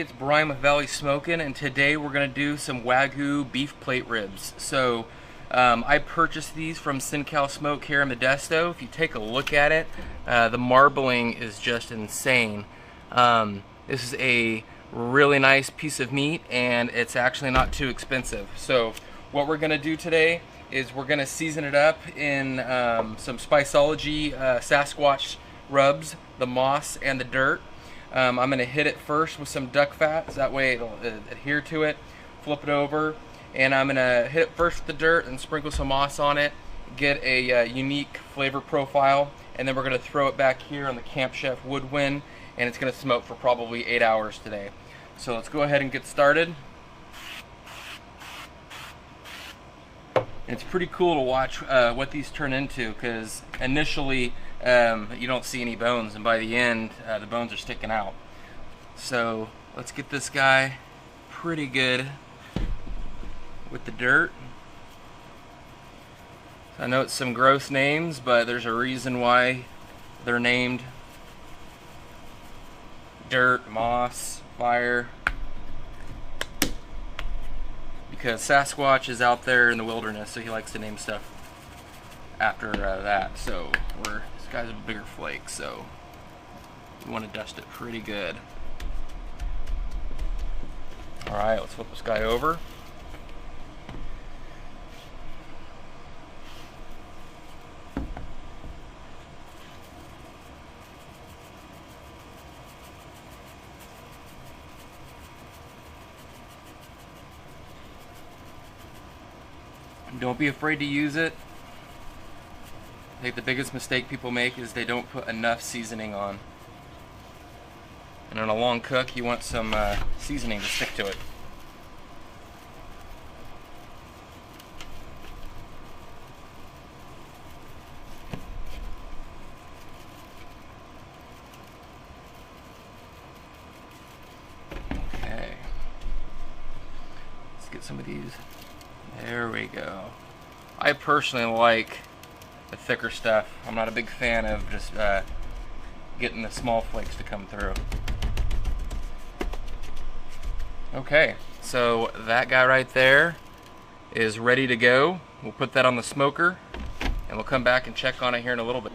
It's Brian with Valley Smokin', and today we're going to do some Wagyu beef plate ribs. So I purchased these from SinCal Smoke here in Modesto. If you take a look at it, the marbling is just insane. This is a really nice piece of meat, and it's actually not too expensive. So what we're going to do today is we're going to season it up in some Spiceology Sasquatch rubs, the moss and the dirt. I'm going to hit it first with some duck fat, so that way it'll adhere to it. Flip it over, and I'm going to hit it first with the dirt and sprinkle some moss on it, get a unique flavor profile, and then we're going to throw it back here on the Camp Chef woodwind, and it's going to smoke for probably 8 hours today. So let's go ahead and get started. It's pretty cool to watch what these turn into, because initially you don't see any bones, and by the end the bones are sticking out. So let's get this guy pretty good with the dirt. I know it's some gross names, but there's a reason why they're named. Dirt, moss, fire. Because Sasquatch is out there in the wilderness, so he likes to name stuff after that. So this guy's a bigger flake, so we want to dust it pretty good. Alright, let's flip this guy over. Don't be afraid to use it. I think the biggest mistake people make is they don't put enough seasoning on. And on a long cook, you want some seasoning to stick to it. Okay. Let's get some of these. There we go. I personally like the thicker stuff. I'm not a big fan of just getting the small flakes to come through. Okay, so that guy right there is ready to go. We'll put that on the smoker, and we'll come back and check on it here in a little bit.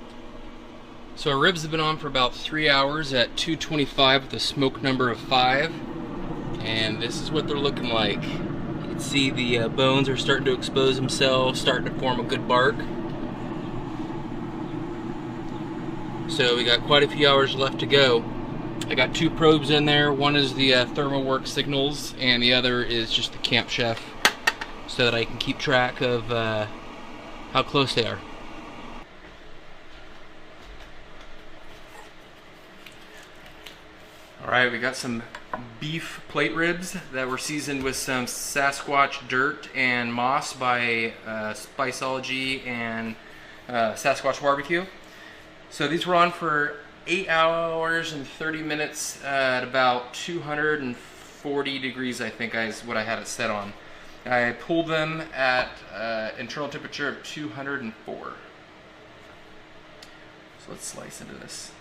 So our ribs have been on for about 3 hours at 225 with a smoke number of 5, and this is what they're looking like. You can see the bones are starting to expose themselves, starting to form a good bark. So we got quite a few hours left to go. I got 2 probes in there. One is the ThermoWorks signals, and the other is just the Camp Chef, so that I can keep track of how close they are. Alright, we got some beef plate ribs that were seasoned with some Sasquatch dirt and moss by Spiceology and Sasquatch Barbecue. So these were on for 8 hours and 30 minutes at about 240 degrees, I think is what I had it set on. I pulled them at internal temperature of 204. So let's slice into this.